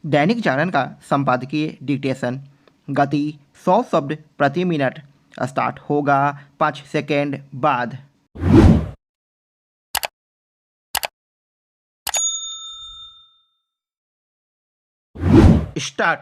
दैनिक जागरण का संपादकीय डिक्टेशन। गति 100 शब्द प्रति मिनट। स्टार्ट होगा 5 सेकेंड बाद। स्टार्ट।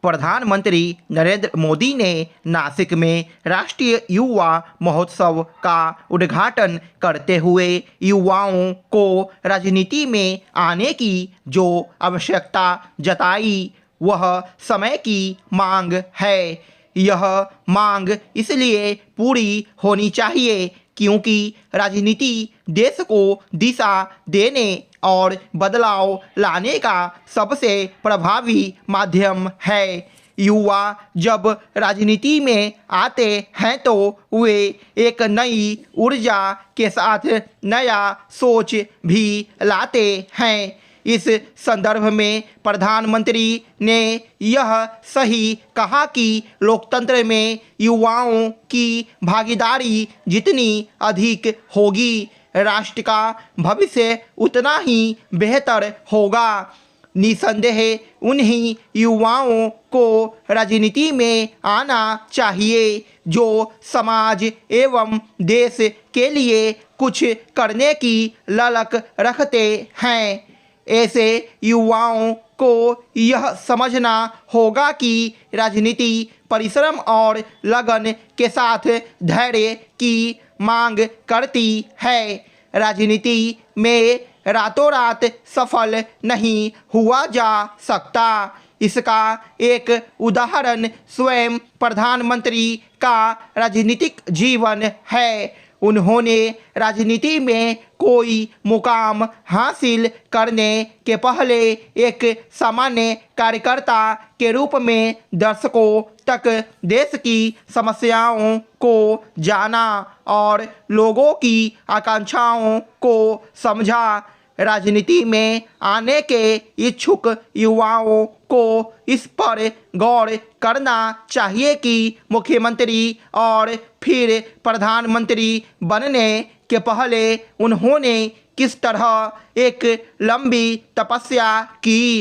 प्रधानमंत्री नरेंद्र मोदी ने नासिक में राष्ट्रीय युवा महोत्सव का उद्घाटन करते हुए युवाओं को राजनीति में आने की जो आवश्यकता जताई वह समय की मांग है। यह मांग इसलिए पूरी होनी चाहिए क्योंकि राजनीति देश को दिशा देने और बदलाव लाने का सबसे प्रभावी माध्यम है। युवा जब राजनीति में आते हैं तो वे एक नई ऊर्जा के साथ नया सोच भी लाते हैं। इस संदर्भ में प्रधानमंत्री ने यह सही कहा कि लोकतंत्र में युवाओं की भागीदारी जितनी अधिक होगी राष्ट्र का भविष्य उतना ही बेहतर होगा। निसंदेह उन्हीं युवाओं को राजनीति में आना चाहिए जो समाज एवं देश के लिए कुछ करने की ललक रखते हैं। ऐसे युवाओं को यह समझना होगा कि राजनीति परिश्रम और लगन के साथ धैर्य की मांग करती है। राजनीति में रातों रात सफल नहीं हुआ जा सकता। इसका एक उदाहरण स्वयं प्रधानमंत्री का राजनीतिक जीवन है। उन्होंने राजनीति में कोई मुकाम हासिल करने के पहले एक सामान्य कार्यकर्ता के रूप में दर्शकों तक देश की समस्याओं को जाना और लोगों की आकांक्षाओं को समझा। राजनीति में आने के इच्छुक युवाओं को इस पर गौर करना चाहिए कि मुख्यमंत्री और फिर प्रधानमंत्री बनने के पहले उन्होंने किस तरह एक लंबी तपस्या की।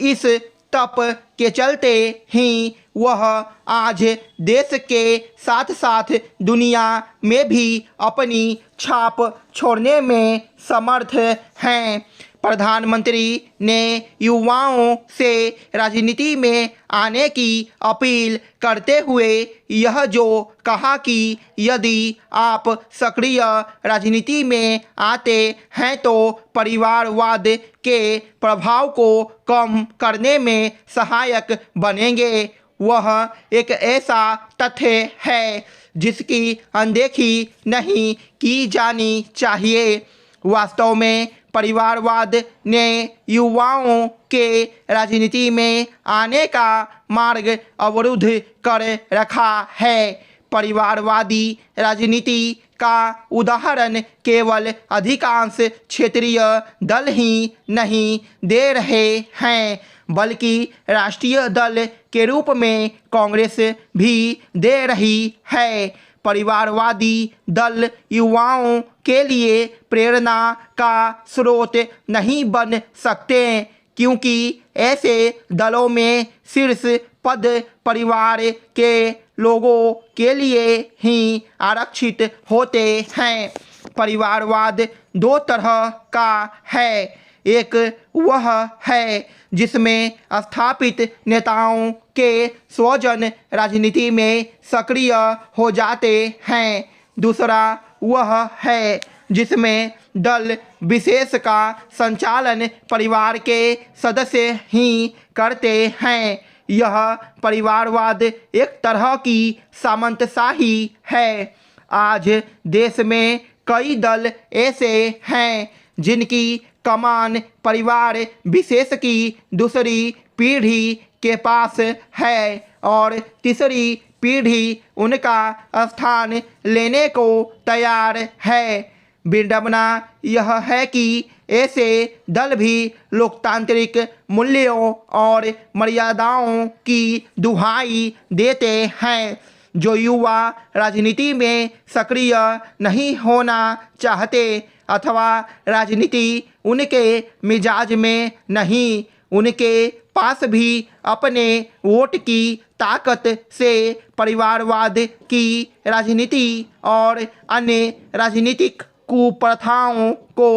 इस तप के चलते ही वह आज देश के साथ साथ दुनिया में भी अपनी छाप छोड़ने में समर्थ हैं। प्रधानमंत्री ने युवाओं से राजनीति में आने की अपील करते हुए यह जो कहा कि यदि आप सक्रिय राजनीति में आते हैं तो परिवारवाद के प्रभाव को कम करने में सहायक बनेंगे। वह एक ऐसा तथ्य है जिसकी अनदेखी नहीं की जानी चाहिए। वास्तव में परिवारवाद ने युवाओं के राजनीति में आने का मार्ग अवरुद्ध कर रखा है। परिवारवादी राजनीति का उदाहरण केवल अधिकांश क्षेत्रीय दल ही नहीं दे रहे हैं बल्कि राष्ट्रीय दल के रूप में कांग्रेस भी दे रही है। परिवारवादी दल युवाओं के लिए प्रेरणा का स्रोत नहीं बन सकते क्योंकि ऐसे दलों में शीर्ष पद परिवार के लोगों के लिए ही आरक्षित होते हैं। परिवारवाद दो तरह का है। एक वह है जिसमें स्थापित नेताओं के स्वजन राजनीति में सक्रिय हो जाते हैं। दूसरा वह है जिसमें दल विशेष का संचालन परिवार के सदस्य ही करते हैं। यह परिवारवाद एक तरह की सामंतशाही है। आज देश में कई दल ऐसे हैं जिनकी कमान परिवार विशेष की दूसरी पीढ़ी के पास है और तीसरी पीढ़ी उनका स्थान लेने को तैयार है। विडंबना यह है कि ऐसे दल भी लोकतांत्रिक मूल्यों और मर्यादाओं की दुहाई देते हैं। जो युवा राजनीति में सक्रिय नहीं होना चाहते अथवा राजनीति उनके मिजाज में नहीं, उनके पास भी अपने वोट की ताकत से परिवारवाद की राजनीति और अन्य राजनीतिक कुप्रथाओं को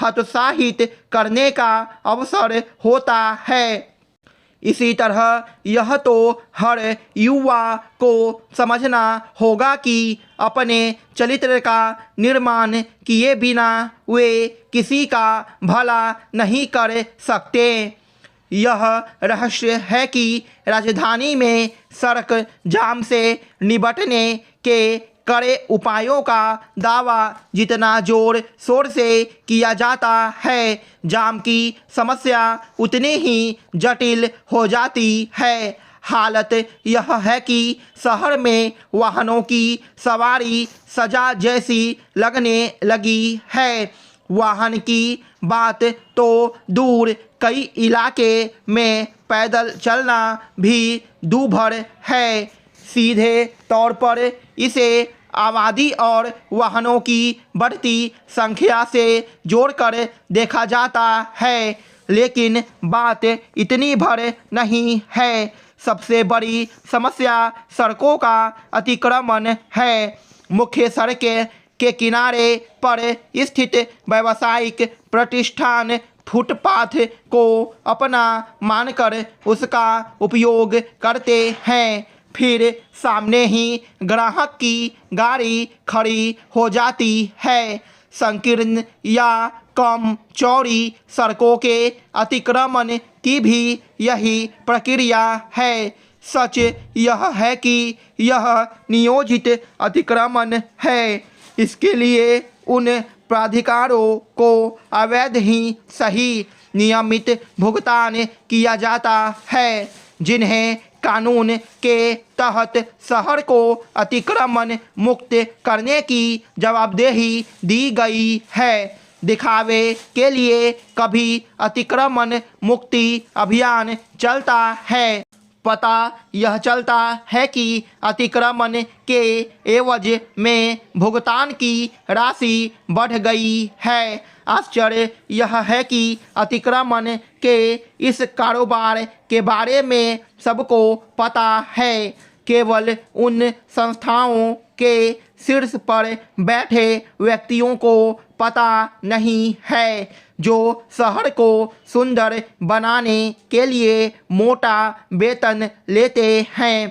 हतोत्साहित करने का अवसर होता है। इसी तरह यह तो हर युवा को समझना होगा कि अपने चरित्र का निर्माण किए बिना वे किसी का भला नहीं कर सकते। यह रहस्य है कि राजधानी में सड़क जाम से निपटने के कड़े उपायों का दावा जितना जोर शोर से किया जाता है, जाम की समस्या उतनी ही जटिल हो जाती है। हालत यह है कि शहर में वाहनों की सवारी सजा जैसी लगने लगी है। वाहन की बात तो दूर, कई इलाके में पैदल चलना भी दूभर है। सीधे तौर पर इसे आबादी और वाहनों की बढ़ती संख्या से जोड़कर देखा जाता है, लेकिन बात इतनी भर नहीं है। सबसे बड़ी समस्या सड़कों का अतिक्रमण है। मुख्य सड़कें के किनारे पर स्थित व्यावसायिक प्रतिष्ठान फुटपाथ को अपना मानकर उसका उपयोग करते हैं, फिर सामने ही ग्राहक की गाड़ी खड़ी हो जाती है। संकीर्ण या कम चौड़ी सड़कों के अतिक्रमण की भी यही प्रक्रिया है। सच यह है कि यह नियोजित अतिक्रमण है। इसके लिए उन प्राधिकारों को अवैध ही सही नियमित भुगतान किया जाता है, जिन्हें कानून के तहत शहर को अतिक्रमण मुक्त करने की जवाबदेही दी गई है। दिखावे के लिए कभी अतिक्रमण मुक्ति अभियान चलता है। पता यह चलता है कि अतिक्रमण के एवज में भुगतान की राशि बढ़ गई है। आश्चर्य यह है कि अतिक्रमण के इस कारोबार के बारे में सबको पता है, केवल उन संस्थाओं के शीर्ष पर बैठे व्यक्तियों को पता नहीं है जो शहर को सुंदर बनाने के लिए मोटा वेतन लेते हैं।